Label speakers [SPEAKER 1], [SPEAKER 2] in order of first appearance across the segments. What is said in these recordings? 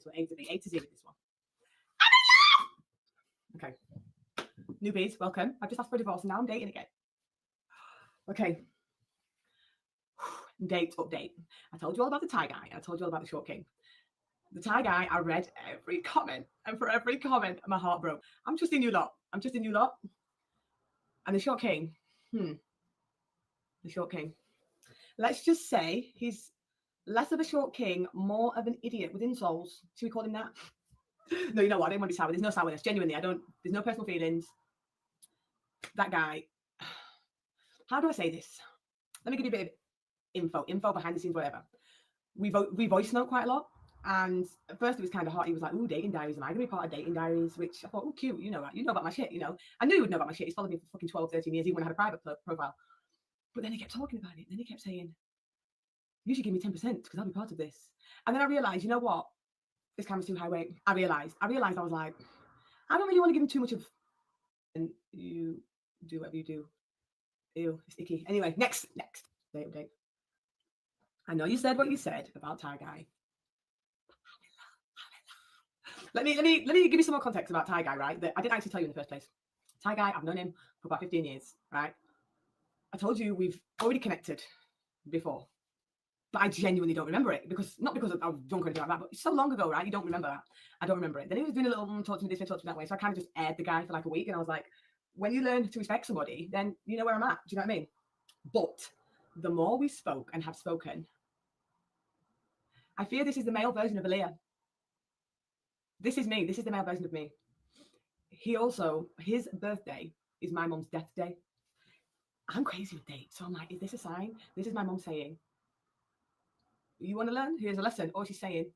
[SPEAKER 1] So A to B, A to Z with this one. Okay. Newbies, welcome. I've just asked for a divorce and now I'm dating again. Okay. Date update. I told you all about the Thai guy. I told you all about the short king. The Thai guy, I read every comment, and for every comment, my heart broke. I'm just a new lot. And the short king, the short king. Let's just say he's less of a short king, more of an idiot with insoles. Should we call him that? No, you know what? I don't want to be sour. There's no sourness. Genuinely, there's no personal feelings. That guy, how do I say this? Let me give you a bit of info behind the scenes, whatever. We voice note quite a lot. And at first it was kind of hot. He was like, "Ooh, dating diaries. Am I going to be part of dating diaries?" Which I thought, "Oh, cute. You know about my shit, you know." I knew he would know about my shit. He's followed me for fucking 12, 13 years, even when I had a private profile. But then he kept talking about it. Then he kept saying, "You should give me 10% because I'll be part of this." And then I realized, you know what? This camera's too high weight. I realized I was like, I don't really want to give him too much of, and you do whatever you do. Ew, it's icky. Anyway, next. Date update. I know you said what you said about Thai guy. Let me give you some more context about Thai guy, right? That I didn't actually tell you in the first place. Thai guy, I've known him for about 15 years, right? I told you we've already connected before, but I genuinely don't remember it not because I was drunk or anything like that, but it's so long ago, right? You don't remember that. I don't remember it. Then he was doing a little talk to me this way, talk to me that way. So I kind of just aired the guy for like a week, and I was like, when you learn to respect somebody, then you know where I'm at. Do you know what I mean? But the more we spoke and have spoken, I fear this is the male version of Aliyah. This is me. This is the male version of me. His birthday is my mom's death day. I'm crazy with dates. So I'm like, is this a sign? This is my mom saying, you want to learn? Here's a lesson. Or she's saying,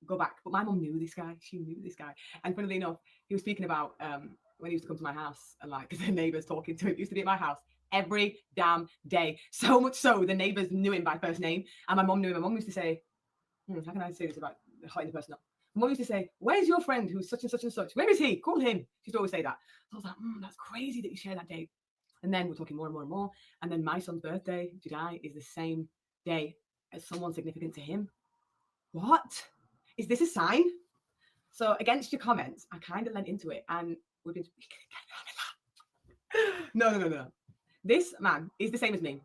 [SPEAKER 1] go back. But my mom knew this guy. She knew this guy. And funnily enough, he was speaking about when he used to come to my house and like the neighbors talking to him. He used to be at my house every damn day. So much so the neighbors knew him by first name. And my mom knew him. My mom used to say, how can I say this about hiding the person up? My mom used to say, where's your friend who's such and such and such? Where is he? Call him. She used to always say that. So I was like, that's crazy that you share that date. And then we're talking more and more and more. And then my son's birthday, July, is the same day as someone significant to him. What? Is this a sign? So against your comments, I kind of lent into it. And we've been... No. This man is the same as me.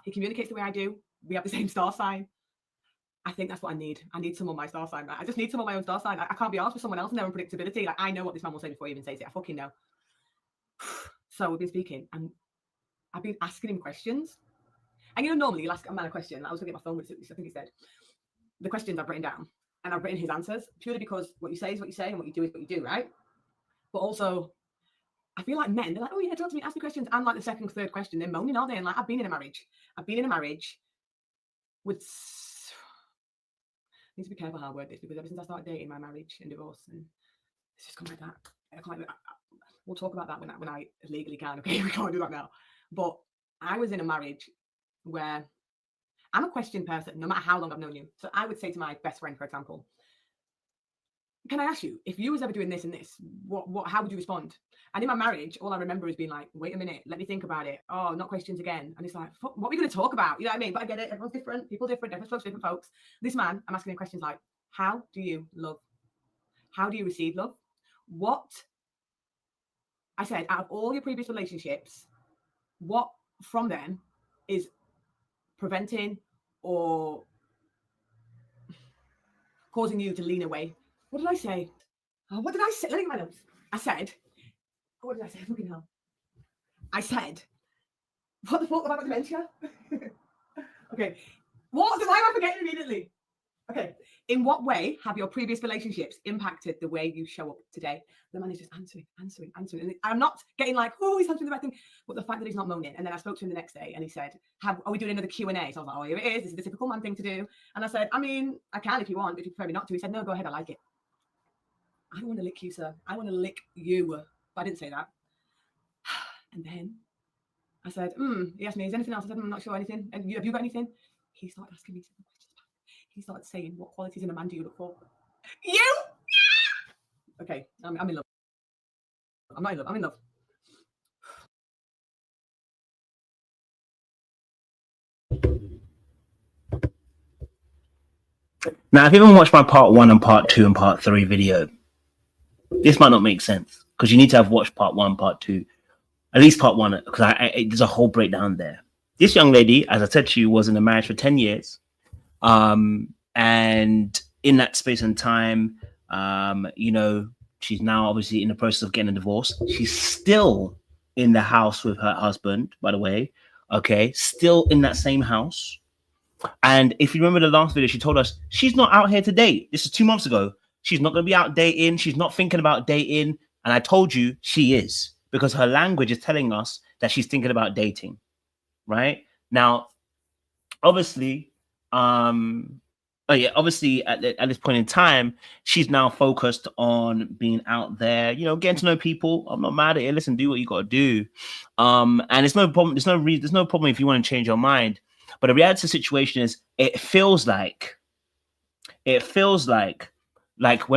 [SPEAKER 1] He communicates the way I do. We have the same star sign. I think that's what I need. I need some on my star sign. I just need some on my own star sign. I can't be asked for someone else and their unpredictability. Like, I know what this man will say before he even says it. I fucking know. So we've been speaking and I've been asking him questions. And you know, normally you'll ask a man a question. I was looking at my phone, which I think he said. The questions I've written down and I've written his answers purely because what you say is what you say and what you do is what you do, right? But also, I feel like men, they're like, oh yeah, talk to me, ask me questions. And like the second, third question, they're moaning, aren't they? And like, I've been in a marriage with... I need to be careful how I word this because ever since I started dating, my marriage and divorce, and it's just come like that. We'll talk about that when I legally can. Okay, we can't do that now. But I was in a marriage where I'm a question person, no matter how long I've known you. So I would say to my best friend, for example, can I ask you, if you was ever doing this and this, how would you respond? And in my marriage, all I remember is being like, wait a minute, let me think about it. Oh, not questions again. And it's like, fuck, what are we going to talk about? You know what I mean? But I get it. Everyone's different. People different. Different folks. This man, I'm asking him questions like, how do you love? How do you receive love? What? I said, out of all your previous relationships, what from them is preventing or causing you to lean away? What did I say? What did I say? Let me get my notes. I said, what did I say? Fucking hell. I said, what the fuck about dementia? Okay. Why am I forgetting immediately? Okay. In what way have your previous relationships impacted the way you show up today? The man is just answering. And I'm not getting like, oh, he's answering the right thing. But the fact that he's not moaning. And then I spoke to him the next day and he said, are we doing another Q&A? So I was like, oh, here it is. This is the typical man thing to do. And I said, I mean, I can if you want, but if you prefer me not to. He said, no, go ahead. I like it. I don't want to lick you, sir. I want to lick you. But I didn't say that. And then I said, he asked me, is there anything else? I said, I'm not sure anything. And have you got anything? He started asking me some questions back. He started saying, what qualities in a man do you look for? You! Okay, I'm in love. I'm not in love. I'm in love.
[SPEAKER 2] Now, if you haven't watched my part 1 and part 2 and part 3 video, this might not make sense because you need to have watched part 1, part 2, at least part 1, because there's a whole breakdown there. This young lady, as I said to you, was in a marriage for 10 years. And in that space and time, you know, she's now obviously in the process of getting a divorce. She's still in the house with her husband, by the way. Okay, still in that same house. And if you remember the last video, she told us she's not out here to date. This is 2 months ago. She's not going to be out dating. She's not thinking about dating. And I told you she is, because her language is telling us that she's thinking about dating. Right now, obviously, obviously at this point in time, she's now focused on being out there, you know, getting to know people. I'm not mad at it. Listen, do what you got to do. And it's no problem. There's no problem if you want to change your mind. But the reality of the situation is, it feels like when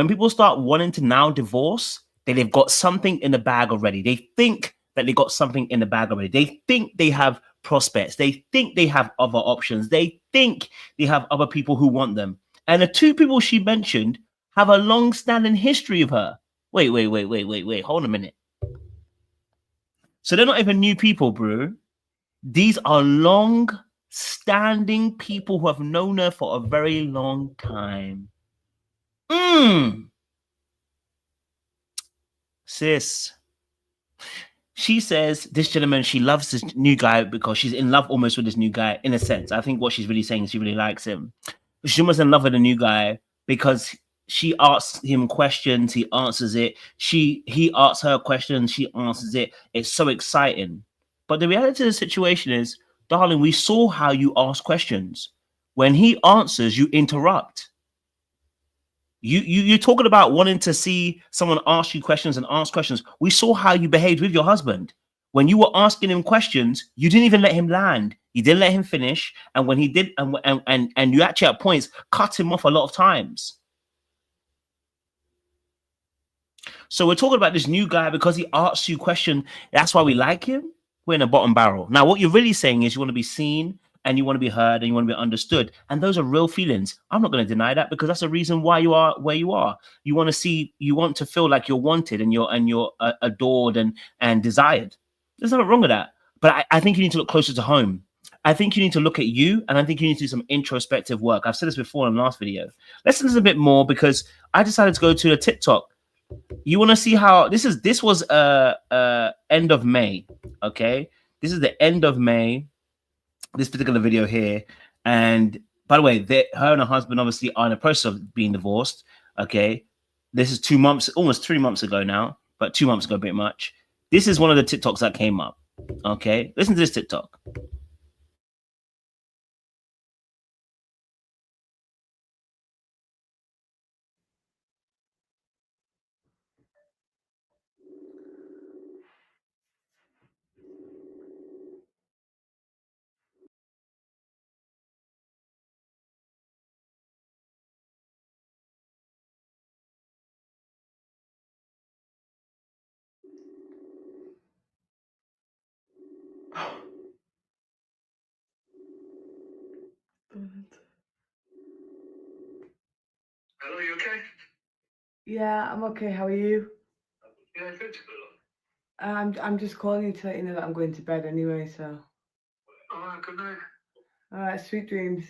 [SPEAKER 2] people start wanting to now divorce, they've got something in the bag already. They think that they got something in the bag already. They think they have prospects. They think they have other options. They think they have other people who want them. And the two people she mentioned have a long-standing history of her. Wait. Hold on a minute. So they're not even new people, bro. These are long-standing people who have known her for a very long time. Sis. She says this gentleman, she loves this new guy because she's in love almost with this new guy, in a sense. I think what she's really saying is she really likes him. She's almost in love with the new guy because she asks him questions, he answers it. He asks her questions, she answers it. It's so exciting. But the reality of the situation is, darling, we saw how you ask questions. When he answers, you interrupt. You're talking about wanting to see someone ask you questions and ask questions. We saw how you behaved with your husband. When you were asking him questions, you didn't even let him land. You didn't let him finish. And when he did, and you actually at points cut him off a lot of times. So we're talking about this new guy because he asks you questions. That's why we like him. We're in a bottom barrel. Now, what you're really saying is you want to be seen, and you want to be heard, and you want to be understood. And those are real feelings. I'm not going to deny that, because that's the reason why you are where you are. You want to feel like you're wanted and you're adored and desired. There's nothing wrong with that. But I think you need to look closer to home. I think you need to look at you, and I think you need to do some introspective work. I've said this before in the last video. Let's listen a bit more, because I decided to go to the TikTok. You want to see how this was end of May. Okay, this is the end of May. This particular video here. And by the way, her and her husband obviously are in the process of being divorced. Okay, this is 2 months, almost 3 months ago now, but 2 months ago, pretty much. This is one of the TikToks that came up. Okay, listen to this TikTok.
[SPEAKER 1] Hello, you okay? Yeah, I'm okay. How are you? Yeah, good. I'm just calling you to let you know that I'm going to bed anyway, so. All right, good night. All right, sweet dreams.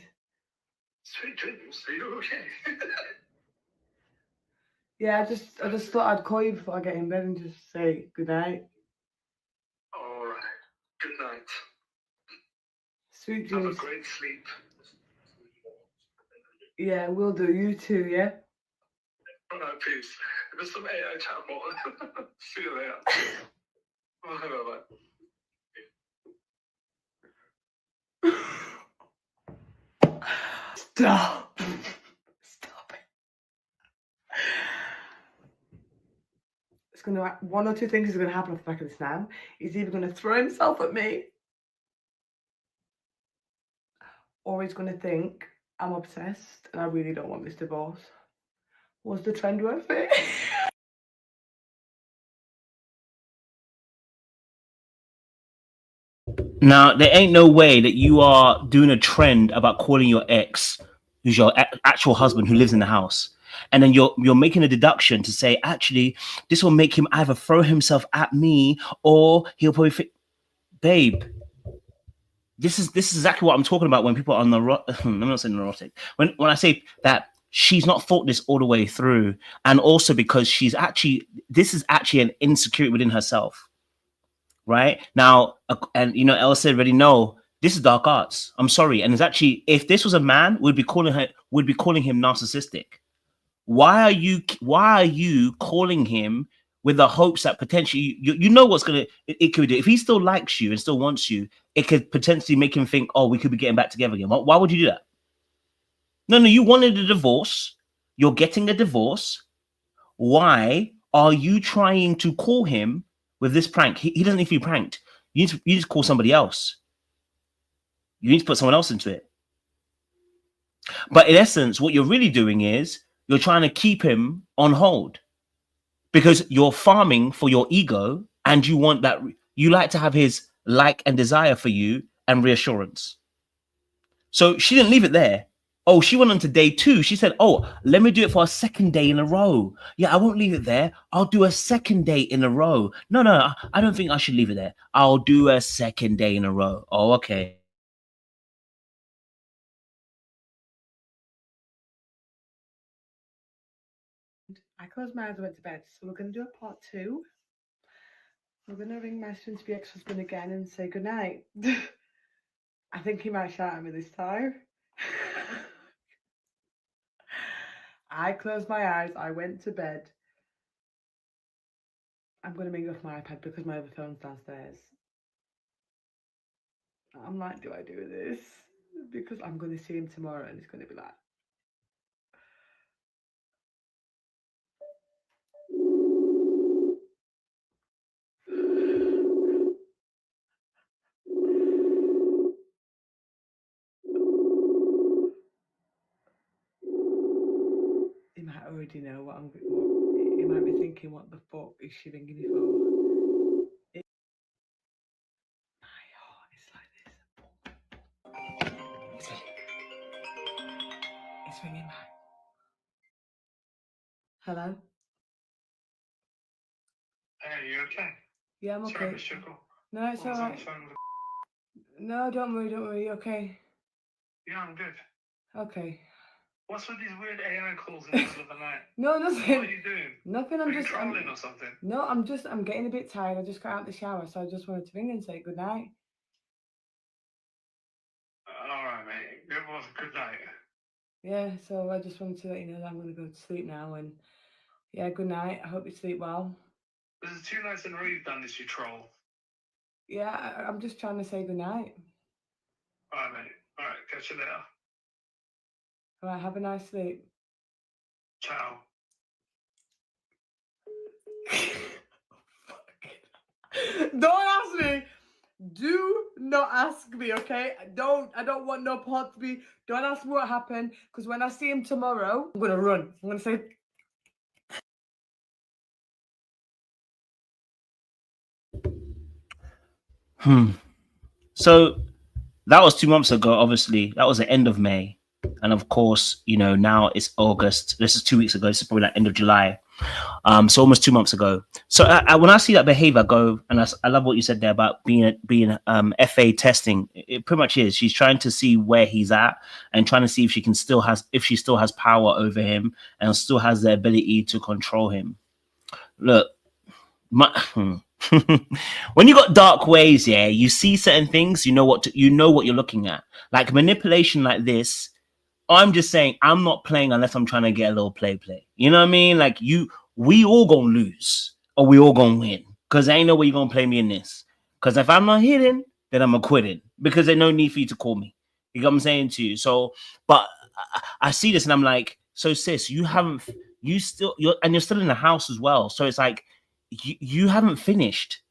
[SPEAKER 1] Sweet dreams? Are you okay? Yeah, I just thought I'd call you before I get in bed and just say good night. All right. Good night. Sweet dreams. Have a great sleep. Yeah, we'll do. You too, yeah? All right, peace. There's some AI chat more. See you later. Bye. Stop. Stop it. It's gonna, one or two things is gonna happen off the back of this now. He's either gonna throw himself at me, or he's gonna think I'm obsessed and I really don't want this divorce. Was the trend worth it?
[SPEAKER 2] Now, there ain't no way that you are doing a trend about calling your ex who's your actual husband who lives in the house. And then you're making a deduction to say, actually, this will make him either throw himself at me or he'll probably babe. This is exactly what I'm talking about when people are on the I'm not saying neurotic. When I say that she's not thought this all the way through, and also because this is actually an insecurity within herself. Right now, and Elle said already, no, this is dark arts. I'm sorry. And it's actually, if this was a man, we'd be calling him narcissistic. Why are you calling him with the hopes that potentially you know what's gonna it could do? If he still likes you and still wants you, it could potentially make him think, oh, we could be getting back together again. Why would you do that? No, you wanted a divorce. You're getting a divorce. Why are you trying to call him with this prank? He doesn't need to be pranked. You need to call somebody else. You need to put someone else into it. But in essence, what you're really doing is you're trying to keep him on hold because you're farming for your ego, and you want that. You like to have his like and desire for you and reassurance. So she didn't leave it there. Oh, she went on to day 2. She said, oh, let me do it for a second day in a row. Yeah, I won't leave it there. I'll do a second day in a row. No, I don't think I should leave it there. I'll do a second day in a row. Oh, okay.
[SPEAKER 1] I closed my eyes and went to bed. So we're going to do a part 2. We're going to ring my soon-to-be ex-husband again and say goodnight. I think he might shout at me this time. I closed my eyes. I went to bed. I'm going to ring off my iPad because my other phone's downstairs. I'm like, do I do this? Because I'm going to see him tomorrow and it's going to be like, he might already know what he might be thinking, what the fuck is she ringing me for? My heart is like this. It's ringing back. Hello?
[SPEAKER 3] Hey, you okay?
[SPEAKER 1] Yeah, I'm okay.
[SPEAKER 3] Sorry, Mr. Cole.
[SPEAKER 1] No, it's alright. No, don't worry, okay.
[SPEAKER 3] Yeah, I'm good.
[SPEAKER 1] Okay.
[SPEAKER 3] What's with these weird AI calls in the middle of the night?
[SPEAKER 1] No, nothing.
[SPEAKER 3] What are you doing?
[SPEAKER 1] Nothing,
[SPEAKER 3] Are you trolling or something?
[SPEAKER 1] No, I'm getting a bit tired. I just got out the shower, so I just wanted to ring and say good night.
[SPEAKER 3] Alright, mate. Good night.
[SPEAKER 1] Yeah, so I just wanted to let you know that I'm going to go to sleep now, and yeah, good night. I hope you sleep well.
[SPEAKER 3] This is 2 nights in a row you've done this, you troll.
[SPEAKER 1] Yeah, I'm just trying to say good night.
[SPEAKER 3] Alright, mate. Alright, catch you later.
[SPEAKER 1] Alright, have a nice sleep.
[SPEAKER 3] Ciao.
[SPEAKER 1] Don't ask me. Do not ask me, okay? I don't want no part to be. Don't ask me what happened, because when I see him tomorrow, I'm gonna run. I'm gonna say,
[SPEAKER 2] So that was 2 months ago. Obviously, that was the end of May, and of course, now it's August. This is 2 weeks ago. This is probably like end of July. So almost 2 months ago. So when I see that behavior go, and I love what you said there about being FA testing. It pretty much is. She's trying to see where he's at and trying to see if she still has power over him and still has the ability to control him. Look, when you got dark ways, yeah, you see certain things. You know what you're looking at. Like manipulation, like this. I'm just saying, I'm not playing unless I'm trying to get a little play. You know what I mean? Like we all gonna lose or we all gonna win, because there ain't no way you're gonna play me in this. Because if I'm not hitting, then I'm acquitted, because there's no need for you to call me. You know what I'm saying to you? So, but I see this and I'm like, so sis, you're still in the house as well. So it's like you haven't finished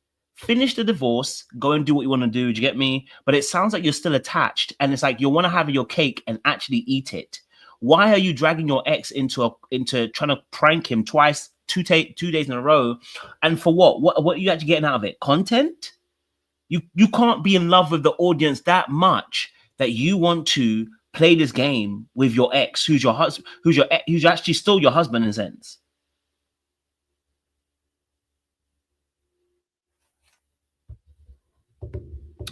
[SPEAKER 2] the divorce, go and do what you want to do. Do you get me? But it sounds like you're still attached, and it's like you want to have your cake and actually eat it. Why are you dragging your ex into trying to prank him twice, 2 days in a row? And for what are you actually getting out of it? Content? You can't be in love with the audience that much that you want to play this game with your ex, who's your husband, who's actually still your husband in a sense.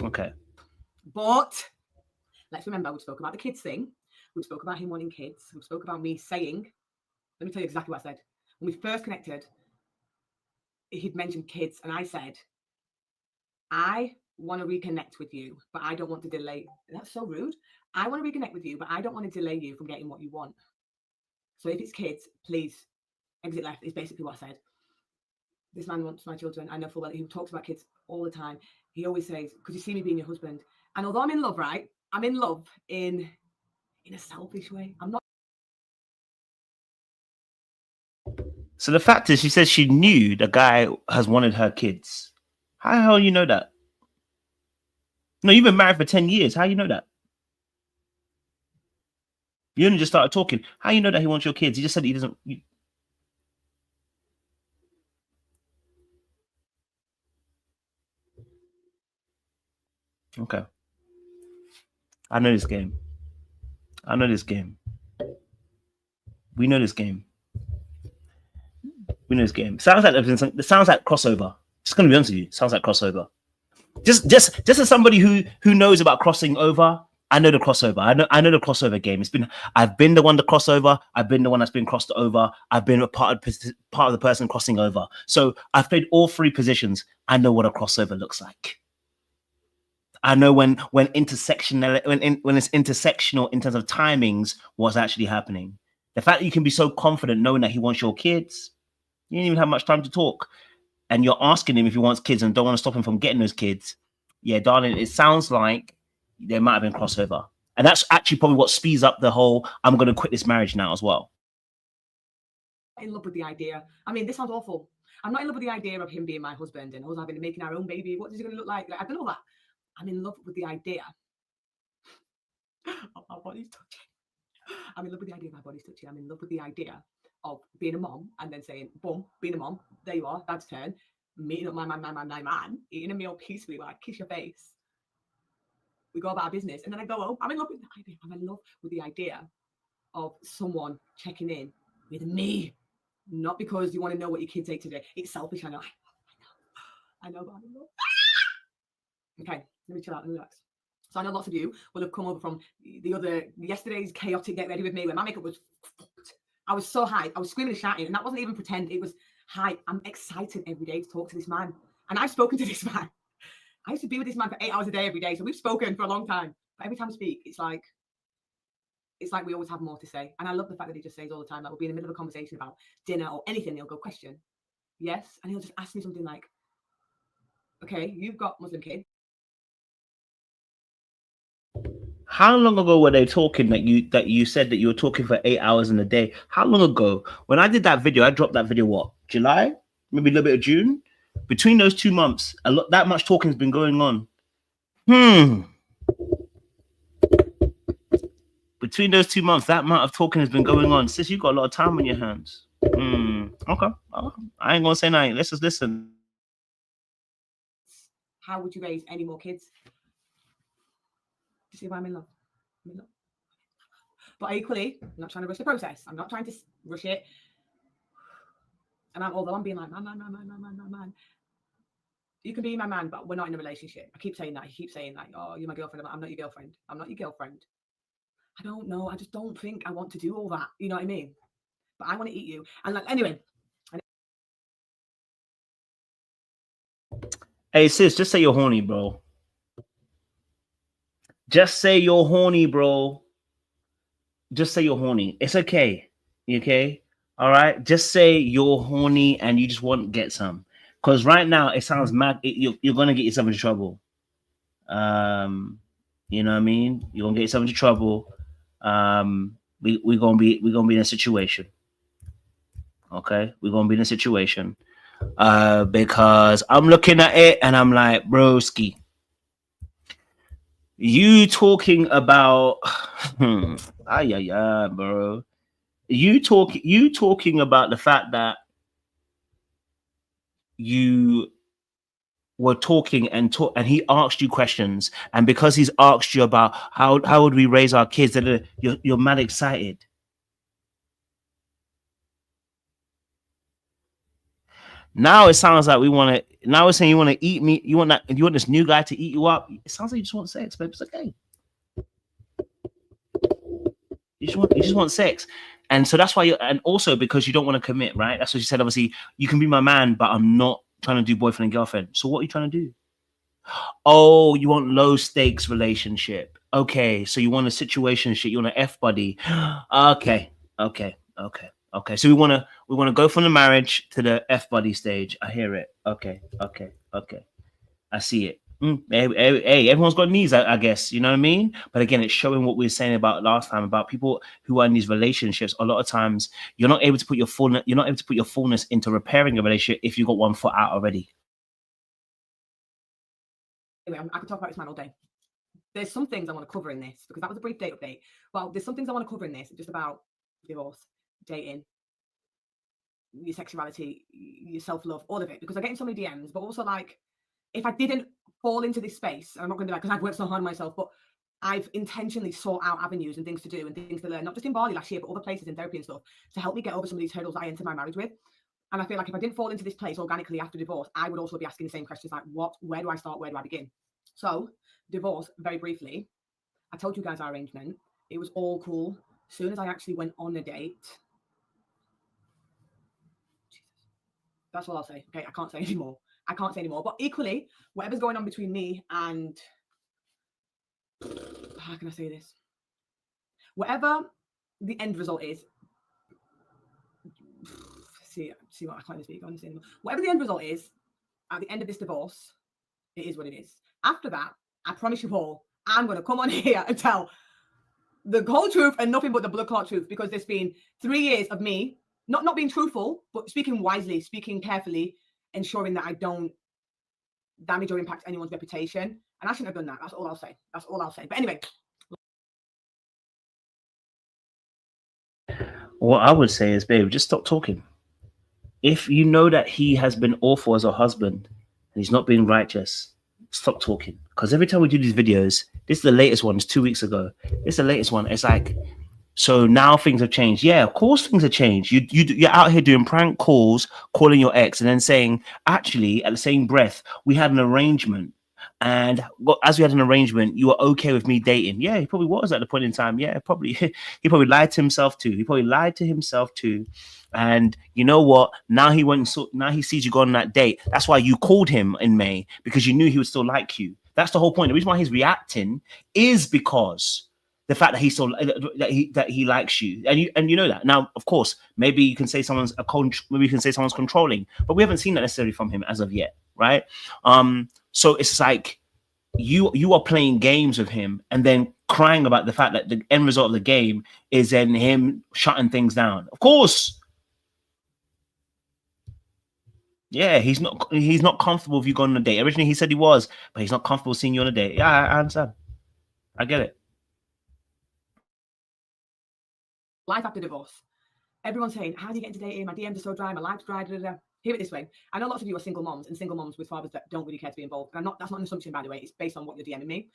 [SPEAKER 2] Okay.
[SPEAKER 1] But let's remember, we spoke about the kids thing. We spoke about him wanting kids. We spoke about me saying, let me tell you exactly what I said. When we first connected, he'd mentioned kids, and I said, I want to reconnect with you, but I don't want to delay. That's so rude. I want to reconnect with you, but I don't want to delay you from getting what you want. So if it's kids, please exit left, is basically what I said. This man wants my children. I know full well he talks about kids all the time. He always says, could you see me being your husband? And although I'm in love, right? I'm in love in a selfish way. I'm not.
[SPEAKER 2] So the fact is, she says she knew the guy has wanted her kids. How the hell you know that? No, you've been married for 10 years. How you know that? You only just started talking. How you know that he wants your kids? He just said he doesn't. Okay. I know this game. I know this game. We know this game. We know this game. Sounds like crossover. Just gonna be honest with you. Sounds like crossover. Just as somebody who knows about crossing over, I know the crossover. I know the crossover game. I've been the one to cross over. I've been the one that's been crossed over. I've been a part of the person crossing over. So I've played all three positions. I know what a crossover looks like. I know when intersectional when it's intersectional in terms of timings, what's actually happening. The fact that you can be so confident knowing that he wants your kids, you didn't even have much time to talk, and you're asking him if he wants kids and don't want to stop him from getting those kids. Yeah, darling, it sounds like there might have been crossover, and that's actually probably what speeds up the whole I'm going to quit this marriage now as well.
[SPEAKER 1] In love with the idea. I mean, this sounds awful. I'm not in love with the idea of him being my husband and us having making our own baby. What is he going to look like? I don't know that. I'm in love with the idea of our bodies touching. I'm in love with the idea of our bodies touching. I'm in love with the idea of being a mom and then saying, boom, being a mom, there you are, dad's turn, meeting up my man, eating a meal peacefully while I kiss your face. We go about our business and then I go home. I'm in love with the idea. I'm in love with the idea of someone checking in with me. Not because you want to know what your kids ate today. It's selfish, I know. I know, but I'm in love. Okay, let me chill out and relax. So I know lots of you will have come over from yesterday's chaotic get ready with me where my makeup was fucked. I was so hyped. I was screaming and shouting, and that wasn't even pretend. It was hype. I'm excited every day to talk to this man. And I've spoken to this man. I used to be with this man for 8 hours a day every day. So we've spoken for a long time. But every time we speak, it's like we always have more to say. And I love the fact that he just says all the time, like we'll be in the middle of a conversation about dinner or anything. He'll go, question. Yes. And he'll just ask me something like, okay, you've got Muslim kids.
[SPEAKER 2] How long ago were they talking that you said that you were talking for 8 hours in a day? How long ago? When I did that video, I dropped that video, what, July? Maybe a little bit of June? Between those 2 months, that much talking has been going on. Between those 2 months, that amount of talking has been going on. Sis, you've got a lot of time on your hands. Okay. I ain't gonna say nothing. Let's just listen.
[SPEAKER 1] How would you raise any more kids? You see why I'm in love? But equally, I'm not trying to rush the process. I'm not trying to rush it. And although I'm being like, man, you can be my man, but we're not in a relationship. I keep saying that. He keeps saying that. Oh, you're my girlfriend. I'm not your girlfriend. I'm not your girlfriend. I don't know. I just don't think I want to do all that. You know what I mean? But I want to eat you. And like, anyway.
[SPEAKER 2] Hey, sis, just say you're horny, bro. Just say you're horny, bro. Just say you're horny. It's okay. Okay? All right? Just say you're horny and you just want to get some. Because right now, it sounds mad. You're going to get yourself into trouble. You know what I mean? You're going to get yourself into trouble. We're going to be in a situation. Okay? We're going to be in a situation. Because I'm looking at it and I'm like, broski. You talking about bro. You talking about the fact that you were talking and he asked you questions, and because he's asked you about how would we raise our kids, that you're mad excited. Now it sounds like we want to. Now we're saying you want to eat me. You want this new guy to eat you up. It sounds like you just want sex, babe. It's okay. You just want sex, and so that's why and also because you don't want to commit, right? That's what you said. Obviously, you can be my man, but I'm not trying to do boyfriend and girlfriend. So what are you trying to do? Oh, you want low stakes relationship. Okay, so you want a situation shit. You want an F buddy. Okay. So we want to go from the marriage to the F buddy stage. I hear it. Okay. I see it. Hey, everyone's got needs, I guess. You know what I mean? But again, it's showing what we were saying about last time about people who are in these relationships. A lot of times, you're not able to put your fullness into repairing a relationship if you got one foot out already.
[SPEAKER 1] Anyway, I could talk about this man all day. There's some things I want to cover in this because that was a brief date update. Well, there's some things I want to cover in this just about divorce, dating, your sexuality, your self-love, all of it. Because I get in so many DMs, but also like, if I didn't fall into this space, I'm not going to do that because I've worked so hard on myself, but I've intentionally sought out avenues and things to do and things to learn, not just in Bali last year, but other places in therapy and stuff, to help me get over some of these hurdles that I entered my marriage with. And I feel like if I didn't fall into this place organically after divorce, I would also be asking the same questions like, where do I start? Where do I begin? So divorce, very briefly, I told you guys our arrangement. It was all cool. As soon as I actually went on a date, that's all I'll say. Okay, I can't say anymore. But equally, whatever's going on between me and, how can I say this? Whatever the end result is, see what I can't speak honestly anymore. Whatever the end result is, at the end of this divorce, it is what it is. After that, I promise you all, I'm going to come on here and tell the whole truth and nothing but the blood clot truth, because there's been 3 years of me not being truthful, but speaking wisely, speaking carefully, ensuring that I don't damage or impact anyone's reputation. And I shouldn't have done that. That's all I'll say. But anyway.
[SPEAKER 2] What I would say is, babe, just stop talking. If you know that he has been awful as a husband and he's not being righteous, stop talking. Because every time we do these videos, this is the latest one. It's 2 weeks ago. This is the latest one. It's like, so now things have changed. Yeah, of course things have changed. You're out here doing prank calls, calling your ex, and then saying, actually, at the same breath, we had an arrangement. And as we had an arrangement, you were okay with me dating. Yeah, he probably was at the point in time. Yeah, probably. He probably lied to himself too. And you know what? Now he sees you go on that date. That's why you called him in May, because you knew he would still like you. That's the whole point. The reason why he's reacting is because the fact that he likes you, and you know that. Now, of course, maybe you can say someone's controlling, but we haven't seen that necessarily from him as of yet, right? So it's like you are playing games with him and then crying about the fact that the end result of the game is then him shutting things down. Of course. Yeah, he's not comfortable with you going on a date. Originally he said he was, but he's not comfortable seeing you on a date. Yeah, I understand. I get it.
[SPEAKER 1] Life after divorce. Everyone's saying, how do you get into dating? My DMs are so dry, my life's dry. Hear it this way. I know lots of you are single moms and single moms with fathers that don't really care to be involved. And that's not an assumption, by the way. It's based on what you're DMing me.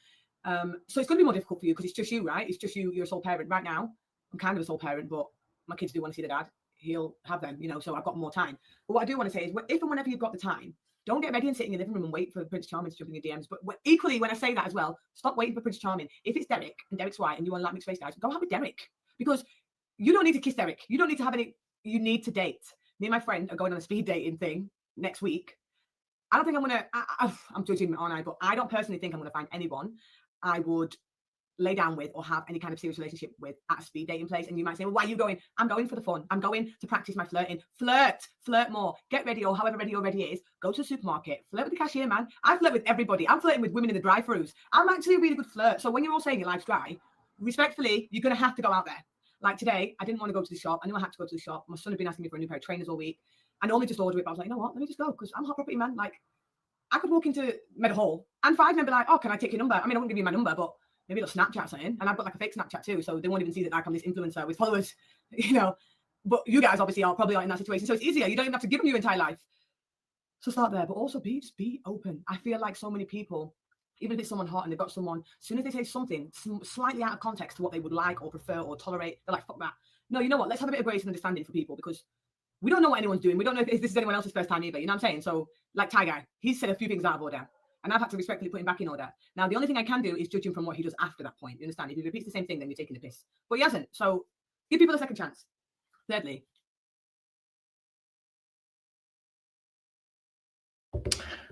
[SPEAKER 1] So it's going to be more difficult for you because it's just you, right? It's just you. You're a sole parent right now. I'm kind of a sole parent, but my kids do want to see their dad. He'll have them, so I've got more time. But what I do want to say is, if and whenever you've got the time, don't get ready and sit in your living room and wait for Prince Charming to jump in your DMs. But equally, when I say that as well, stop waiting for Prince Charming. If it's Derek and Derek's white and you want to like mixed race guys, go have with Derek, because you don't need to kiss Derek. You don't need to have any. You need to date. Me and my friend are going on a speed dating thing next week. I don't think I'm going to, I'm judging, aren't I? But I don't personally think I'm going to find anyone I would lay down with or have any kind of serious relationship with at a speed dating place. And you might say, well, why are you going? I'm going for the fun. I'm going to practice my flirting. Flirt more. Get ready, or however ready your ready is. Go to the supermarket. Flirt with the cashier, man. I flirt with everybody. I'm flirting with women in the drive-thrus. I'm actually a really good flirt. So when you're all saying your life's dry, respectfully, you're going to have to go out there. Like today, I didn't want to go to the shop. I knew I had to go to the shop. My son had been asking me for a new pair of trainers all week. I normally just order it, but I was like, you know what? Let me just go, because I'm a hot property man. Like, I could walk into Med Hall and 5 men be like, oh, can I take your number? I mean, I wouldn't give you my number, but maybe they'll Snapchat something. And I've got like a fake Snapchat too, so they won't even see that like I'm this influencer with followers, But you guys obviously are probably in that situation, so it's easier. You don't even have to give them your entire life. So start there, but also just be open. I feel like so many people, even if it's someone hot and they've got someone, as soon as they say something slightly out of context to what they would like or prefer or tolerate, they're like, fuck that. No, you know what? Let's have a bit of grace and understanding for people, because we don't know what anyone's doing. We don't know if this is anyone else's first time either. You know what I'm saying? So, like Ty Guy, he's said a few things out of order, and I've had to respectfully put him back in order. Now, the only thing I can do is judge him from what he does after that point. You understand? If he repeats the same thing, then you're taking the piss. But he hasn't. So, give people a second chance. Thirdly,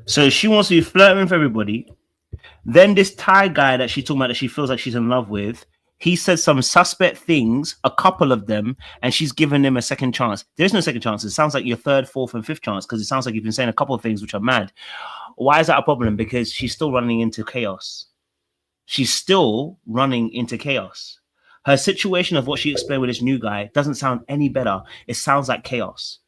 [SPEAKER 2] so she wants to be flirting with everybody. Then this Thai guy that she's talking about that she feels like she's in love with, he said some suspect things, a couple of them, and she's given him a second chance. There's no second chance. It sounds like your third, fourth, and fifth chance, because it sounds like you've been saying a couple of things which are mad. Why is that a problem? Because she's still running into chaos. She's still running into chaos. Her situation of what she explained with this new guy doesn't sound any better. It sounds like chaos.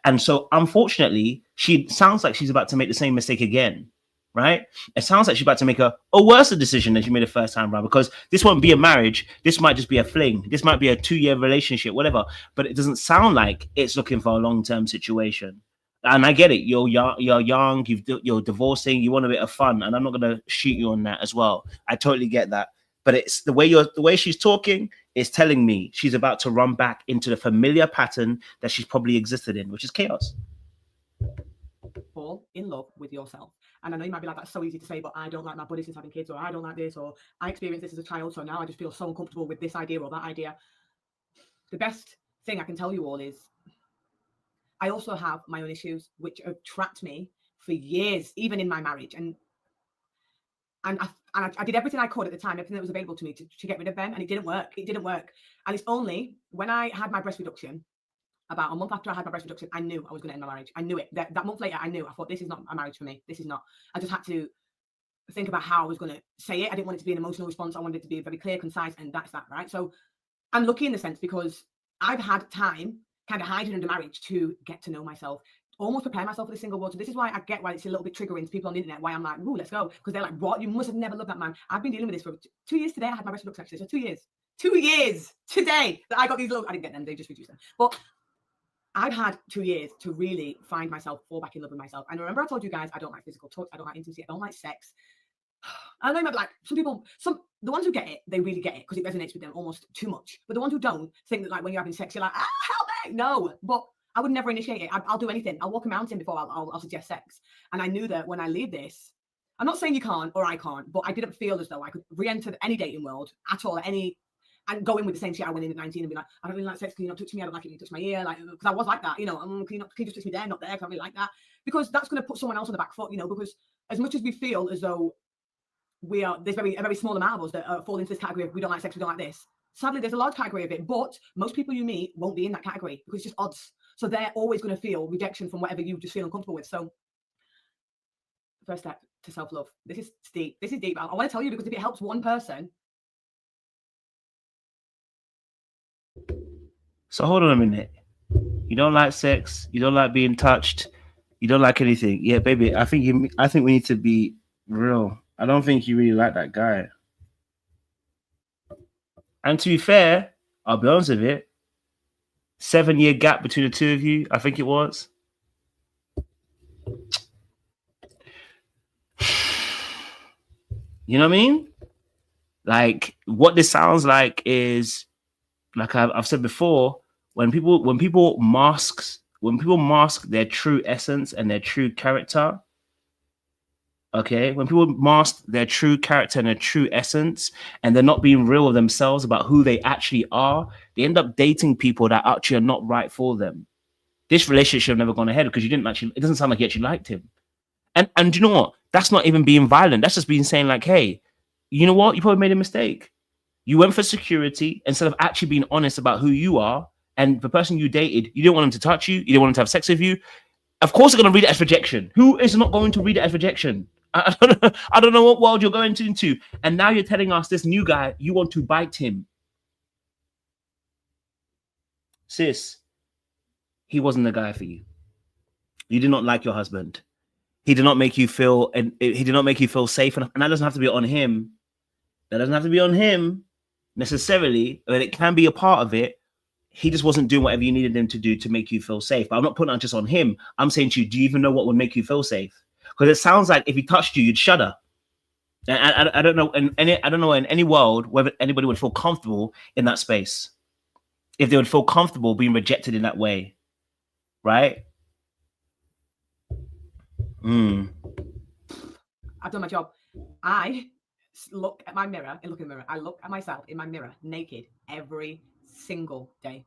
[SPEAKER 2] And so, unfortunately, she sounds like she's about to make the same mistake again. Right? It sounds like she's about to make a worse decision than she made the first time around, because this won't be a marriage. This might just be a fling. This might be a 2-year relationship, whatever. But it doesn't sound like it's looking for a long-term situation. And I get it. You're young. You're divorcing. You want a bit of fun. And I'm not going to shoot you on that as well. I totally get that. But it's the way she's talking is telling me she's about to run back into the familiar pattern that she's probably existed in, which is chaos.
[SPEAKER 1] fall in love with yourself. And I know you might be like, that's so easy to say, but I don't like my buddy since having kids, or I don't like this, or I experienced this as a child, so now I just feel so uncomfortable with this idea or that idea. The best thing I can tell you all is I also have my own issues, which have trapped me for years, even in my marriage. And I did everything I could at the time, everything that was available to me to get rid of them, and it didn't work. It didn't work. And it's only when I had my breast reduction, about a month after I had my breast reduction, I knew I was going to end my marriage. I knew it. That month later, I knew. I thought, this is not a marriage for me. This is not. I just had to think about how I was going to say it. I didn't want it to be an emotional response. I wanted it to be very clear, concise, and that's that, right? So I'm lucky in the sense because I've had time kind of hiding under marriage to get to know myself, almost prepare myself for the single world. So this is why I get why it's a little bit triggering to people on the internet, why I'm like, ooh, let's go. Because they're like, what? You must have never loved that man. I've been dealing with this for 2 years today. I had my breast reduction, actually. So 2 years. 2 years today that I got these little, I didn't get them, they just reduced them. But I've had 2 years to really find myself, fall back in love with myself. And remember I told you guys, I don't like physical touch, I don't like intimacy, I don't like sex. I know you might be like, some people, the ones who get it, they really get it because it resonates with them almost too much. But the ones who don't think that, like, when you're having sex, you're like, help me. No, but I would never initiate it. I'll do anything. I'll walk a mountain before I'll suggest sex. And I knew that when I leave this, I'm not saying you can't or I can't, but I didn't feel as though I could re-enter any dating world at all, and go in with the same shit I went in at 19 and be like, I don't really like sex, can you not touch me? I don't like it when you touch my ear. Like, because I was like that, you know, can you just touch me there, not there, because I don't really like that. Because that's going to put someone else on the back foot, you know, because as much as we feel as though there's a very small amount of us that fall into this category of we don't like sex, we don't like this. Sadly, there's a large category of it, but most people you meet won't be in that category because it's just odds. So they're always going to feel rejection from whatever you just feel uncomfortable with. So first step to self-love. This is deep. This is deep. I want to tell you because if it helps one person.
[SPEAKER 2] So hold on a minute. You don't like sex. You don't like being touched. You don't like anything. Yeah, baby. I think we need to be real. I don't think you really like that guy. And to be fair, I'll be honest with it. 7-year gap between the two of you, I think it was. You know what I mean? Like, what this sounds like is, like I've said before, when people mask their true essence and their true character, okay, when people mask their true character and their true essence, and they're not being real with themselves about who they actually are, they end up dating people that actually are not right for them. This relationship never gone ahead because it doesn't sound like you actually liked him. And you know what? That's not even being violent. That's just being saying like, hey, you know what? You probably made a mistake. You went for security instead of actually being honest about who you are. And the person you dated, you didn't want them to touch you. You didn't want them to have sex with you. Of course, they're going to read it as rejection. Who is not going to read it as rejection? I don't know what world you're going into. And now you're telling us this new guy, you want to bite him. Sis, he wasn't the guy for you. You did not like your husband. He did not make you feel, and he did not make you feel safe enough. And that doesn't have to be on him. That doesn't have to be on him necessarily, but it can be a part of it. he just wasn't doing whatever you needed him to do to make you feel safe. But I'm not putting that just on him. I'm saying to you, do you even know what would make you feel safe? Because it sounds like if he touched you, you'd shudder. And I don't know in any world whether anybody would feel comfortable in that space. If they would feel comfortable being rejected in that way, right?
[SPEAKER 1] I've done my job. I look at my mirror and look in the mirror. I look at myself in my mirror naked every single day.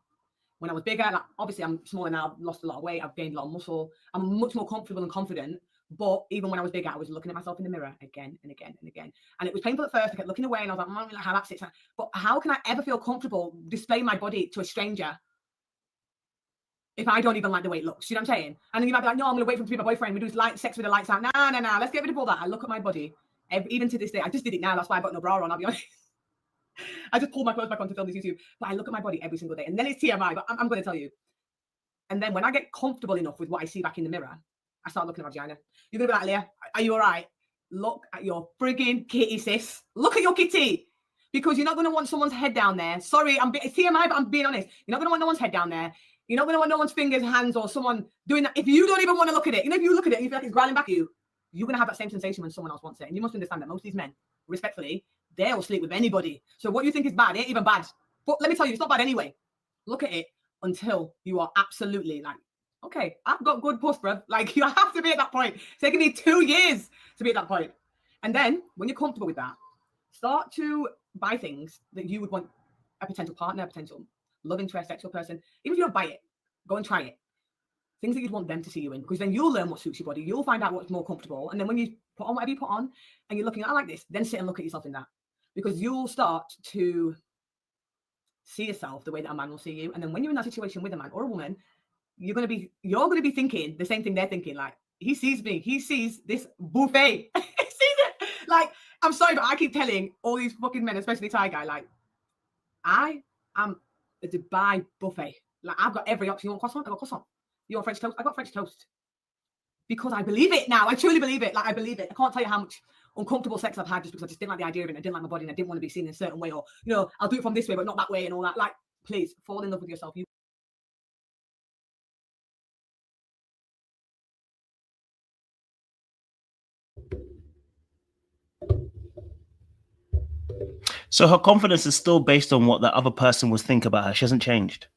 [SPEAKER 1] When I was bigger, like, obviously I'm smaller now, I've lost a lot of weight, I've gained a lot of muscle, I'm much more comfortable and confident. But even when I was bigger, I was looking at myself in the mirror again and again and again. And it was painful at first. I kept looking away and I was like, I don't really know how that sits. But how can I ever feel comfortable displaying my body to a stranger if I don't even like the way it looks? You know what I'm saying? And then you might be like, no, I'm going to wait for him to be my boyfriend. We do sex with the lights out. Nah. Let's get rid of all that. I look at my body. Even to this day, I just did it now. That's why I've got no bra on, I'll be honest. I just pulled my clothes back on to film this YouTube. But I look at my body every single day. And then it's TMI, but I'm going to tell you. And then when I get comfortable enough with what I see back in the mirror, I start looking at my vagina. You're going to be like, Aliyah, are you all right? Look at your frigging kitty, sis. Look at your kitty. Because you're not going to want someone's head down there. Sorry, it's TMI, but I'm being honest. You're not going to want no one's head down there. You're not going to want no one's fingers, hands, or someone doing that. If you don't even want to look at it, if you look at it and you feel like it's growling back at you, you're going to have that same sensation when someone else wants it. And you must understand that most of these men, respectfully, they'll sleep with anybody. So what you think is bad ain't even bad. But let me tell you, it's not bad anyway. Look at it until you are absolutely like, okay, I've got good puss, bruv. Like, you have to be at that point. It's taken me 2 years to be at that point. And then when you're comfortable with that, start to buy things that you would want a potential partner, a potential love interest, sexual person. Even if you don't buy it, go and try it. Things that you'd want them to see you in, because then you'll learn what suits your body. You'll find out what's more comfortable. And then when you put on whatever you put on and you're looking at, I like this, then sit and look at yourself in that. Because you'll start to see yourself the way that a man will see you. And then when you're in that situation with a man or a woman, you're gonna be thinking the same thing they're thinking. Like, he sees me, he sees this buffet. He sees it. Like, I'm sorry, but I keep telling all these fucking men, especially Thai guy, like, I am a Dubai buffet. Like, I've got every option. You want croissant? I got croissant. You want French toast? I got French toast. Because I believe it now. I truly believe it. Like, I believe it. I can't tell you how much uncomfortable sex I've had just because I just didn't like the idea of it. I didn't like my body and I didn't want to be seen in a certain way, or, I'll do it from this way, but not that way and all that. Like, please fall in love with yourself.
[SPEAKER 2] So her confidence is still based on what the other person was thinking about her. She hasn't changed.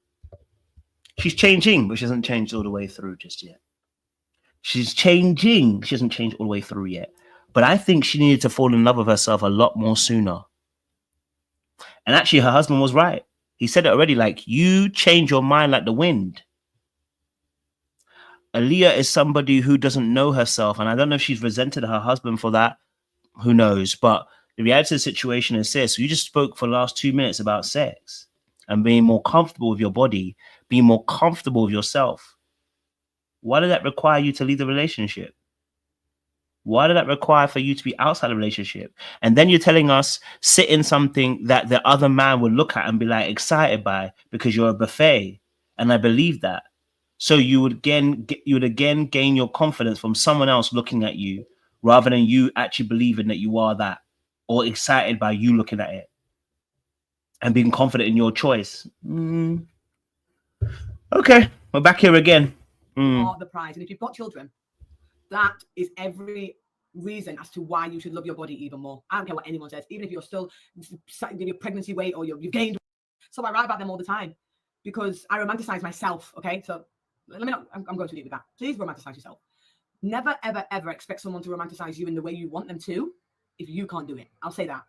[SPEAKER 2] She's changing, but she hasn't changed all the way through just yet. She's changing. She hasn't changed all the way through yet. But I think she needed to fall in love with herself a lot more sooner. And actually, her husband was right. He said it already, like, you change your mind like the wind. Aliyah is somebody who doesn't know herself. And I don't know if she's resented her husband for that. Who knows? But the reality of the situation is this. You just spoke for the last 2 minutes about sex and being more comfortable with your body, being more comfortable with yourself. Why did that require you to leave the relationship? Why did that require for you to be outside the relationship? And then you're telling us sit in something that the other man would look at and be like excited by because you're a buffet. And I believe that. So you would again gain your confidence from someone else looking at you rather than you actually believing that you are that, or excited by you looking at it and being confident in your choice. Okay, we're back here again.
[SPEAKER 1] Are the prize. And if you've got children, that is every reason as to why you should love your body even more. I don't care what anyone says, even if you're still in your pregnancy weight or you've gained. So I write about them all the time because I romanticize myself. Okay, so let me not, I'm going to leave with that. Please romanticize yourself. Never, ever, ever expect someone to romanticize you in the way you want them to if you can't do it. I'll say that.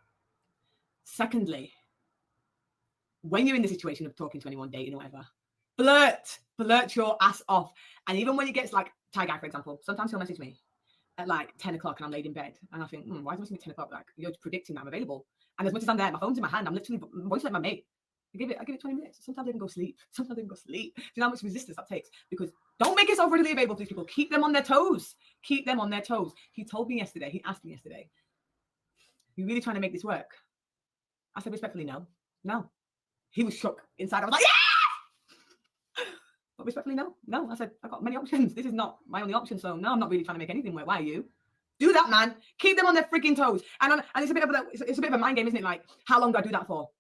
[SPEAKER 1] Secondly, when you're in the situation of talking to anyone, dating or whatever, flirt your ass off. And even when it gets like, Thai guy, for example, sometimes he'll message me at like 10 o'clock and I'm laid in bed. And I think, why is he messaging me at 10 o'clock? Like, you're predicting that I'm available. And as much as I'm there, my phone's in my hand, I'm literally voice like my mate. I give it 20 minutes. Sometimes I even go sleep. Do you know how much resistance that takes? Because don't make yourself readily available to these people. Keep them on their toes. Keep them on their toes. He told me yesterday, he asked me yesterday, you really trying to make this work? I said respectfully, no. He was shook inside. I was like, yeah! But respectfully, no. I said, I've got many options. This is not my only option. So no, I'm not really trying to make anything work. Why are you? Do that, man. Keep them on their freaking toes. And it's a bit of a mind game, isn't it? Like, how long do I do that for?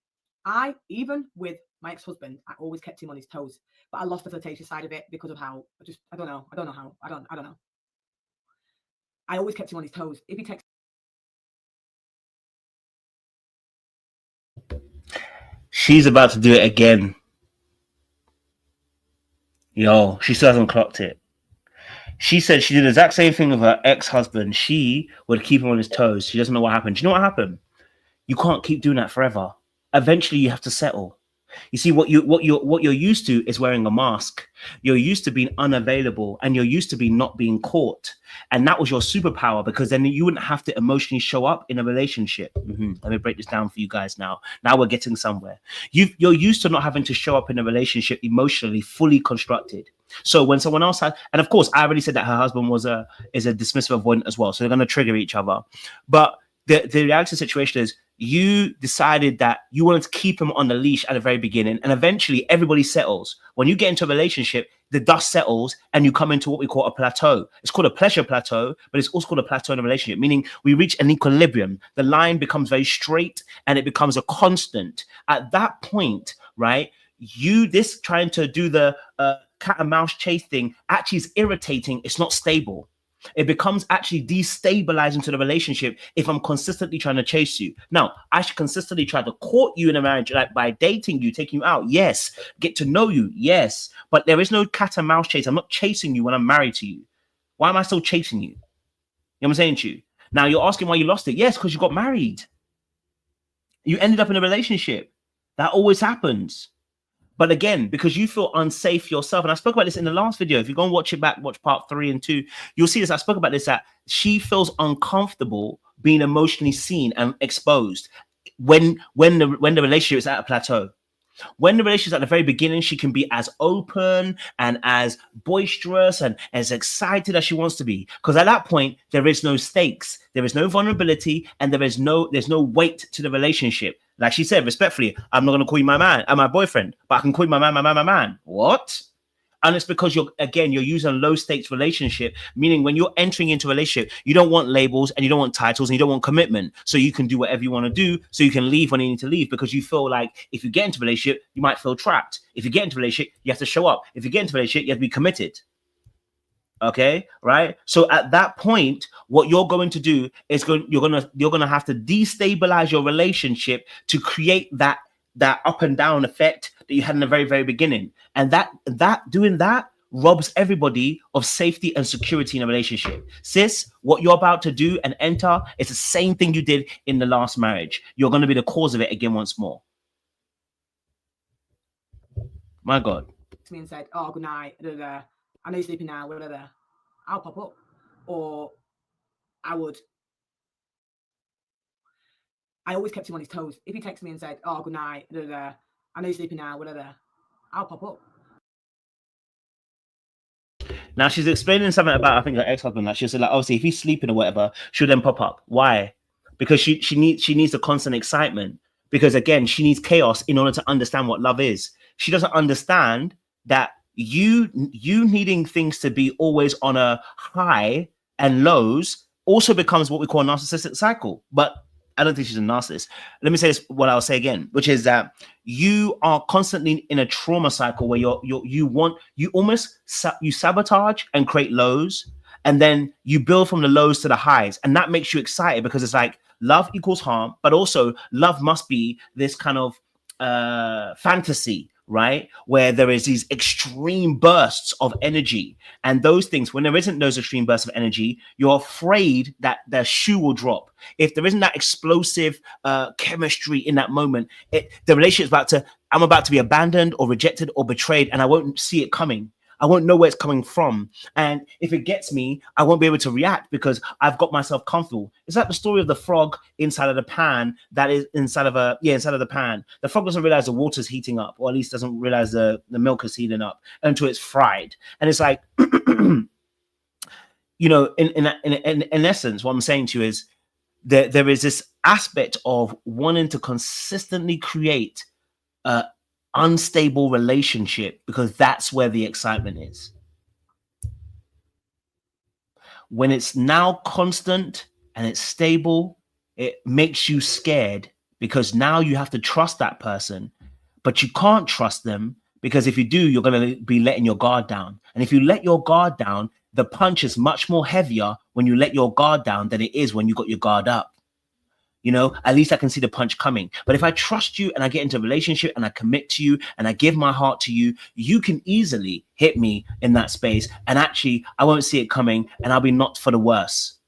[SPEAKER 1] Even with my ex-husband, I always kept him on his toes, but I lost the flirtatious side of it because of how I don't know how. I don't know. I always kept him on his toes. If he texts,
[SPEAKER 2] She's about to do it again. Yo, she still hasn't clocked it. She said she did the exact same thing with her ex-husband. She would keep him on his toes. She doesn't know what happened. Do you know what happened? You can't keep doing that forever. Eventually, you have to settle. You see, what you're used to is wearing a mask. You're used to being unavailable, and you're used to being not being caught. And that was your superpower, because then you wouldn't have to emotionally show up in a relationship. Let me break this down for you guys now. Now we're getting somewhere. You're used to not having to show up in a relationship emotionally fully constructed. So when someone else has, and of course, I already said that her husband is a dismissive avoidant as well. So they're going to trigger each other. But the reality situation is, you decided that you wanted to keep him on the leash at the very beginning, and eventually everybody settles. When you get into a relationship, the dust settles and you come into what we call a plateau. It's called a pleasure plateau, but it's also called a plateau in a relationship, meaning we reach an equilibrium. The line becomes very straight and it becomes a constant. At that point, right, this trying to do the cat and mouse chase thing actually is irritating. It's not stable. It becomes actually destabilizing to the relationship if I'm consistently trying to chase you. Now, I should consistently try to court you in a marriage, like by dating you, taking you out, yes. Get to know you, yes. But there is no cat and mouse chase. I'm not chasing you when I'm married to you. Why am I still chasing you? You know what I'm saying to you? Now, you're asking why you lost it. Yes, because you got married. You ended up in a relationship. That always happens. But again, because you feel unsafe yourself, and I spoke about this in the last video. If you go and watch it back, watch part 3 and 2, you'll see this. I spoke about this, that she feels uncomfortable being emotionally seen and exposed when the relationship is at a plateau. When the relationship is at the very beginning, she can be as open and as boisterous and as excited as she wants to be. Because at that point, there is no stakes, there is no vulnerability, and there's no weight to the relationship. Like she said, respectfully, I'm not going to call you my man and my boyfriend, but I can call you my man. What? And it's because you're using a low stakes relationship, meaning when you're entering into a relationship, you don't want labels and you don't want titles and you don't want commitment. So you can do whatever you want to do. So you can leave when you need to leave, because you feel like if you get into a relationship, you might feel trapped. If you get into a relationship, you have to show up. If you get into a relationship, you have to be committed. Okay, right? So at that point, what you're going to do is you're gonna have to destabilize your relationship to create that up and down effect that you had in the very, very beginning. And doing that robs everybody of safety and security in a relationship. Sis, what you're about to do and enter is the same thing you did in the last marriage. You're going to be the cause of it again once more. My God.
[SPEAKER 1] to me and said, "Oh, good night, I know you're sleeping now, whatever," I'll pop up. Or I always kept him on his toes. If he texted me and said, "Oh, good night, I know you're sleeping now, whatever," I'll pop up.
[SPEAKER 2] Now she's explaining something about, I think, her ex-husband. Like she said, like, obviously, if he's sleeping or whatever, she'll then pop up. Why? Because she needs the constant excitement. Because again, she needs chaos in order to understand what love is. She doesn't understand that you needing things to be always on a high and lows also becomes what we call a narcissistic cycle. But I don't think she's a narcissist. Let me say this, what I'll say again, which is that you are constantly in a trauma cycle where you sabotage and create lows, and then you build from the lows to the highs, and that makes you excited because it's like love equals harm, but also love must be this kind of fantasy, right? Where there is these extreme bursts of energy, and those things, when there isn't those extreme bursts of energy, you're afraid that the shoe will drop. If there isn't that explosive chemistry in that moment, the relationship I'm about to be abandoned or rejected or betrayed, and I won't see it coming. I won't know where it's coming from. And if it gets me, I won't be able to react because I've got myself comfortable. It's like the story of the frog inside of the pan that is inside of the pan. The frog doesn't realize the water's heating up, or at least doesn't realize the milk is heating up until it's fried. And it's like, in essence, what I'm saying to you is there is this aspect of wanting to consistently create unstable relationship because that's where the excitement is. When it's now constant and it's stable, it makes you scared because now you have to trust that person, but you can't trust them because if you do, you're going to be letting your guard down. And if you let your guard down, the punch is much more heavier when you let your guard down than it is when you got your guard up. You know, at least I can see the punch coming. But if I trust you and I get into a relationship and I commit to you and I give my heart to you, you can easily hit me in that space. And actually, I won't see it coming and I'll be knocked for the worse.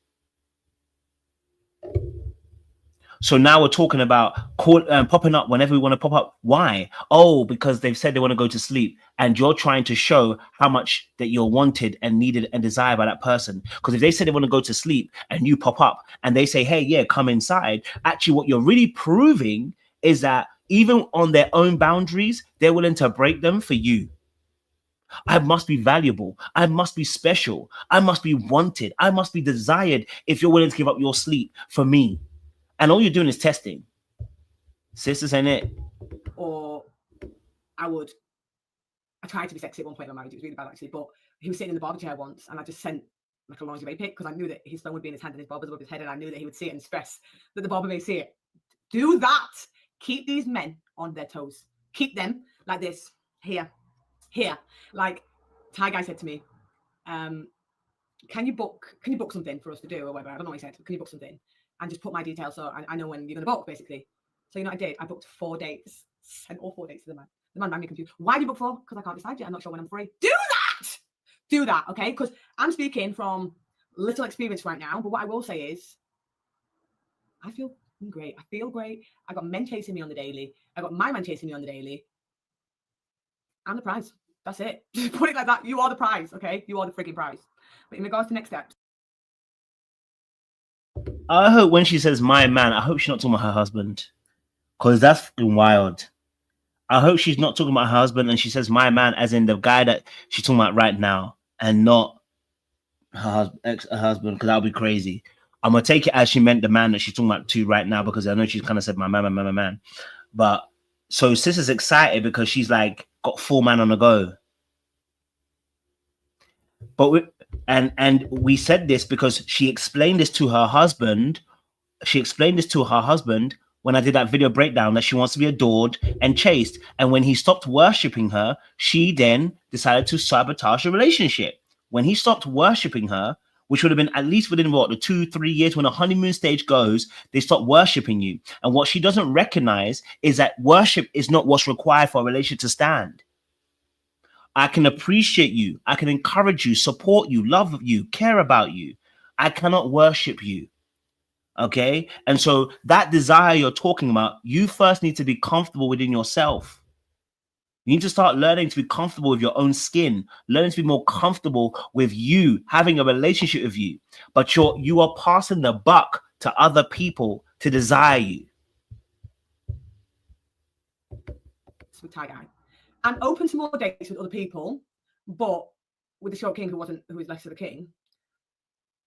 [SPEAKER 2] So now we're talking about popping up whenever we want to pop up. Why? Oh, because they've said they want to go to sleep. And you're trying to show how much that you're wanted and needed and desired by that person. Because if they say they want to go to sleep and you pop up and they say, hey, yeah, come inside. Actually, what you're really proving is that even on their own boundaries, they're willing to break them for you. I must be valuable. I must be special. I must be wanted. I must be desired if you're willing to give up your sleep for me. And all you're doing is testing. Sisters, ain't it?
[SPEAKER 1] Or I tried to be sexy at one point in my marriage. It was really bad, actually. But he was sitting in the barber chair once, and I just sent like a lingerie pic because I knew that his phone would be in his hand and his barber's above his head, and I knew that he would see it and stress that the barber may see it. Do that. Keep these men on their toes. Keep them like this. Here. Like Ty Guy said to me, can you book something for us to do or whatever? I don't know what he said. Can you book something? And just put my details so I know when you're going to book, basically. So, you know what I did? I booked 4 dates. Sent all 4 dates to the man. The man made me confused. Why do you book 4? Because I can't decide yet. I'm not sure when I'm free. Do that, okay? Because I'm speaking from little experience right now. But what I will say is, I feel great. I feel great. I got men chasing me on the daily. I got my man chasing me on the daily. I'm the prize. That's it. Just put it like that. You are the prize, okay? You are the freaking prize. But in regards to next steps,
[SPEAKER 2] I hope when she says my man, I hope she's not talking about her husband, because that's fucking wild. I hope she's not talking about her husband and she says my man as in the guy that she's talking about right now and not her ex-husband, because that'll be crazy. I'm going to take it as she meant the man that she's talking about to right now, because I know she's kind of said my man. But so sister's excited because she's like got 4 men on the go. But we said this because she explained this to her husband. When I did that video breakdown that she wants to be adored and chased. And when he stopped worshiping her, she then decided to sabotage the relationship. When he stopped worshiping her, which would have been at least within the 2-3 years when a honeymoon stage goes, they stop worshiping you. And what she doesn't recognize is that worship is not what's required for a relationship to stand. I can appreciate you. I can encourage you, support you, love you, care about you. I cannot worship you. Okay. And so that desire you're talking about, you first need to be comfortable within yourself. You need to start learning to be comfortable with your own skin, learning to be more comfortable with you, having a relationship with you. But you are passing the buck to other people to desire you.
[SPEAKER 1] With Ty Guy. I'm open to more dates with other people, but with the short king who is less of a king,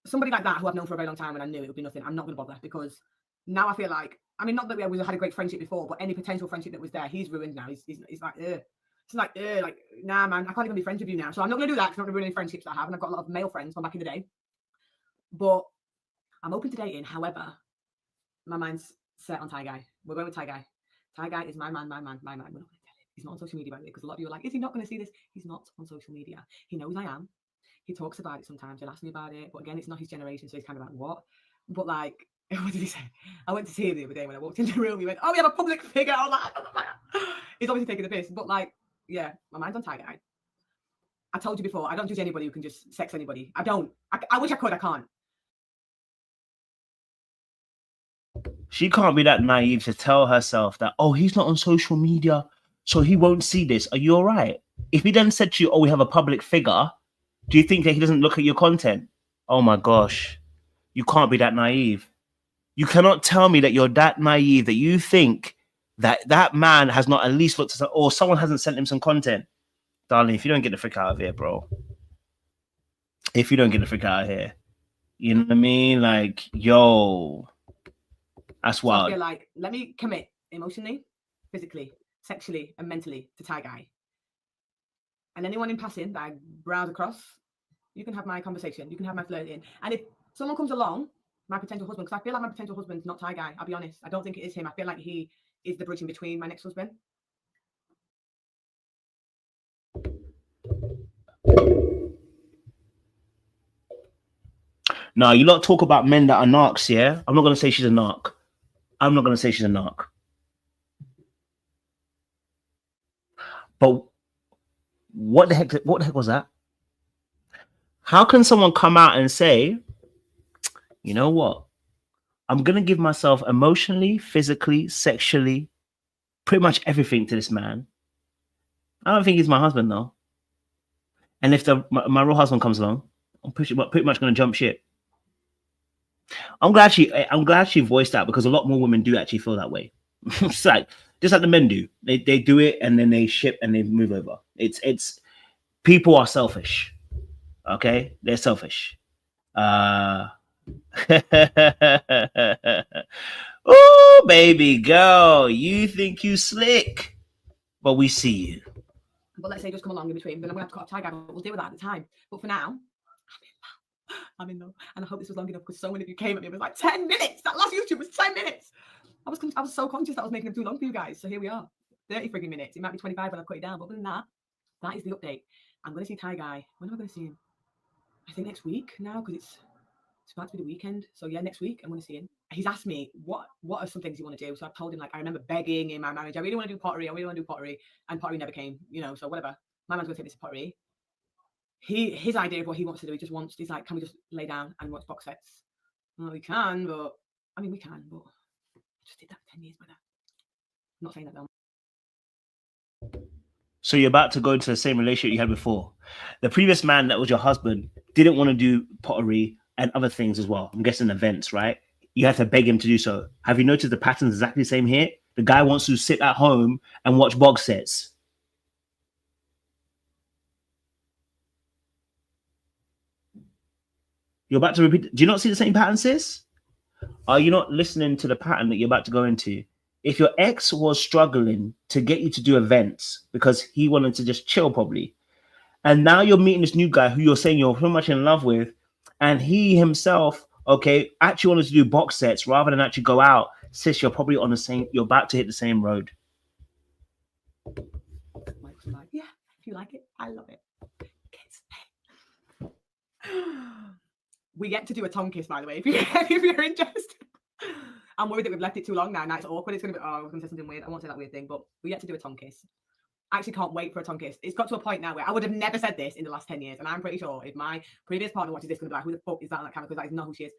[SPEAKER 1] somebody like that who I've known for a very long time and I knew it would be nothing, I'm not going to bother, because now I feel like, I mean, not that we had a great friendship before, but any potential friendship that was there, he's ruined now. He's like, ugh. It's like, nah, man, I can't even be friends with you now. So I'm not going to do that, because I'm not going to ruin any friendships that I have, and I've got a lot of male friends from back in the day. But I'm open to dating. However, my mind's set on Ty Guy. We're going with Ty Guy. Ty Guy is my man. We're not going to tell him. He's not on social media, by the way, because a lot of you are like, is he not going to see this? He's not on social media. He knows I am. He talks about it sometimes. He'll ask me about it. But again, it's not his generation, so he's kind of like, what? But like, what did he say? I went to see him the other day when I walked in the room. He went, oh, we have a public figure. I was like, he's obviously taking the piss. But like, yeah, my mind's on Ty Guy. I told you before, I don't judge anybody who can just sex anybody. I don't. I wish I could. I can't.
[SPEAKER 2] She can't be that naive to tell herself that, oh, he's not on social media, so he won't see this. Are you all right? If he then said to you, oh, we have a public figure, do you think that he doesn't look at your content? Oh my gosh, you can't be that naive. You cannot tell me that you're that naive that you think that that man has not at least looked at, or someone hasn't sent him some content. Darling, if you don't get the frick out of here, bro. If you don't get the frick out of here, you know what I mean? Like, yo, that's wild.
[SPEAKER 1] So I feel like, let me commit emotionally, physically, sexually, and mentally to Ty Guy. And anyone in passing that I browse across, you can have my conversation. You can have my flirting. And if someone comes along my potential husband, because I feel like my potential husband's not Thai guy. I'll be honest. I don't think it is him. I feel like he is the bridge in between my next husband.
[SPEAKER 2] Now, you lot talk about men that are narcs, yeah? I'm not going to say she's a narc. I'm not going to say she's a narc. But what the heck was that? How can someone come out and say, you know what? I'm going to give myself emotionally, physically, sexually, pretty much everything to this man. I don't think he's my husband, though. And if my real husband comes along, I'm pretty much going to jump ship. I'm glad she voiced that, because a lot more women do actually feel that way. It's like, just like the men do. They do it and then they ship and they move over. It's people are selfish. Okay? They're selfish. Oh, baby girl, you think you slick, but we see you.
[SPEAKER 1] But let's say just come along in between, then I'm gonna have to cut off Thai guy, but we'll deal with that at the time. But for now, I'm in love. And I hope this was long enough, because so many of you came at me and was like, 10 minutes. That last YouTube was 10 minutes. I was so conscious that I was making them too long for you guys. So here we are. 30 frigging minutes. It might be 25 when I cut it down. But other than that, that is the update. I'm going to see Thai guy. When am I going to see him? I think next week now, because it's about to be the weekend. So yeah, next week I'm going to see him. He's asked me what are some things you want to do. So I've told him, like, I remember begging in my marriage, I really want to do pottery. And pottery never came, you know, so whatever. My man's going to take this to pottery. His idea of what he wants to do, he's like, can we just lay down and watch box sets? Well, we can, but I mean, we can, but I just did that for 10 years, brother. I'm not saying that though.
[SPEAKER 2] So you're about to go into the same relationship you had before. The previous man that was your husband didn't want to do pottery and other things as well. I'm guessing events, right? You have to beg him to do so. Have you noticed the pattern's exactly the same here? The guy wants to sit at home and watch box sets. You're about to repeat. Do you not see the same pattern, sis? Are you not listening to the pattern that you're about to go into? If your ex was struggling to get you to do events because he wanted to just chill probably, and now you're meeting this new guy who you're saying you're pretty much in love with, and he himself, okay, actually wanted to do box sets rather than actually go out, sis, you're probably on the same, you're about to hit the same road.
[SPEAKER 1] Mike's like, yeah, if you like it, I love it. We get to do a tongue kiss, by the way, if you're interested. I'm worried that we've left it too long now. Now it's awkward. It's going to be, I was going to say something weird. I won't say that weird thing, but we get to do a tongue kiss. I actually can't wait for a tongue kiss. It's got to a point now where I would have never said this in the last 10 years. And I'm pretty sure if my previous partner watches this, going to be like, who the fuck is that on that camera? Because that is not who she is.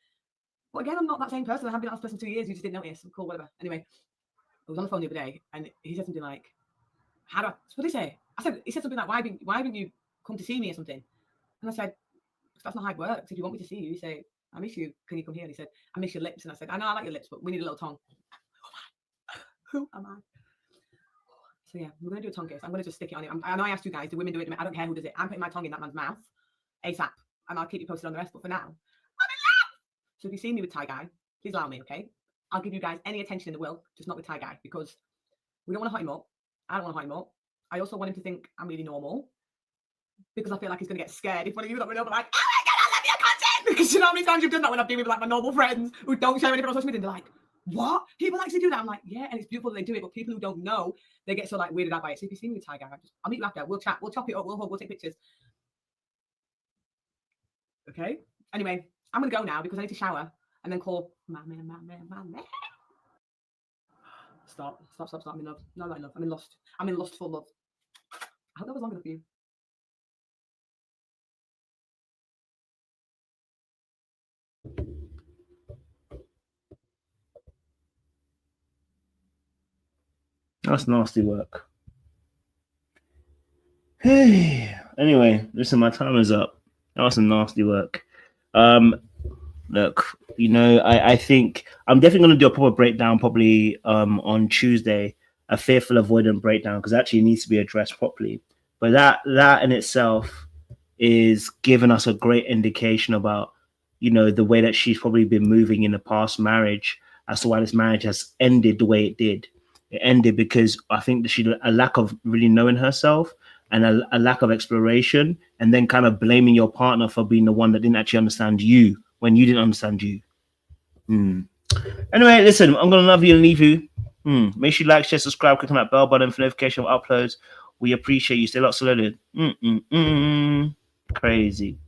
[SPEAKER 1] But again, I'm not that same person. I haven't been that person for 2 years. You just didn't notice. Cool, whatever. Anyway, I was on the phone the other day and he said something like, what did he say? He said something like, why haven't you come to see me or something? And I said, that's not how it works. If you want me to see you, you say, I miss you. Can you come here? And he said, I miss your lips. And I said, I know I like your lips, but we need a little tongue. Who am I? So yeah, we're going to do a tongue kiss. I'm going to just stick it on it. I know I asked you guys, do women do it? I don't care who does it. I'm putting my tongue in that man's mouth ASAP. And I'll keep you posted on the rest. But for now, I'm in love. So if you see me with Thai guy, please allow me, okay? I'll give you guys any attention in the world, just not with Thai guy, because we don't want to hot him up. I don't want to hot him up. I also want him to think I'm really normal, because I feel like he's going to get scared if one of you let me know, but like, oh my God, I love your content! Because you know how many times you've done that when I've been with like my normal friends who don't share anything on social media, and they're like, what? People actually do that? I'm like, yeah, and it's beautiful that they do it, but people who don't know, they get so like weirded out by it. So if you see me with Thai guy, I'll meet you after, we'll chat, we'll chop it up, we'll hug, we'll take pictures. Okay? Anyway, I'm going to go now because I need to shower and then call my man. Stop. I'm in love. No, not enough. I'm in lust. I'm in lustful love. I hope that was long enough for you.
[SPEAKER 2] That's nasty work. Hey. Anyway, listen, my time is up. That was some nasty work. Look, you know, I think I'm definitely going to do a proper breakdown probably on Tuesday, a fearful avoidant breakdown, because actually it needs to be addressed properly. But that in itself is giving us a great indication about, you know, the way that she's probably been moving in the past marriage as to why this marriage has ended the way it did. It ended because I think that she had a lack of really knowing herself and a lack of exploration, and then kind of blaming your partner for being the one that didn't actually understand you when you didn't understand you. Anyway, listen, I'm gonna love you and leave you. Make sure you like, share, subscribe, click on that bell button for notification of uploads. We appreciate you. Stay locked, loaded. Crazy.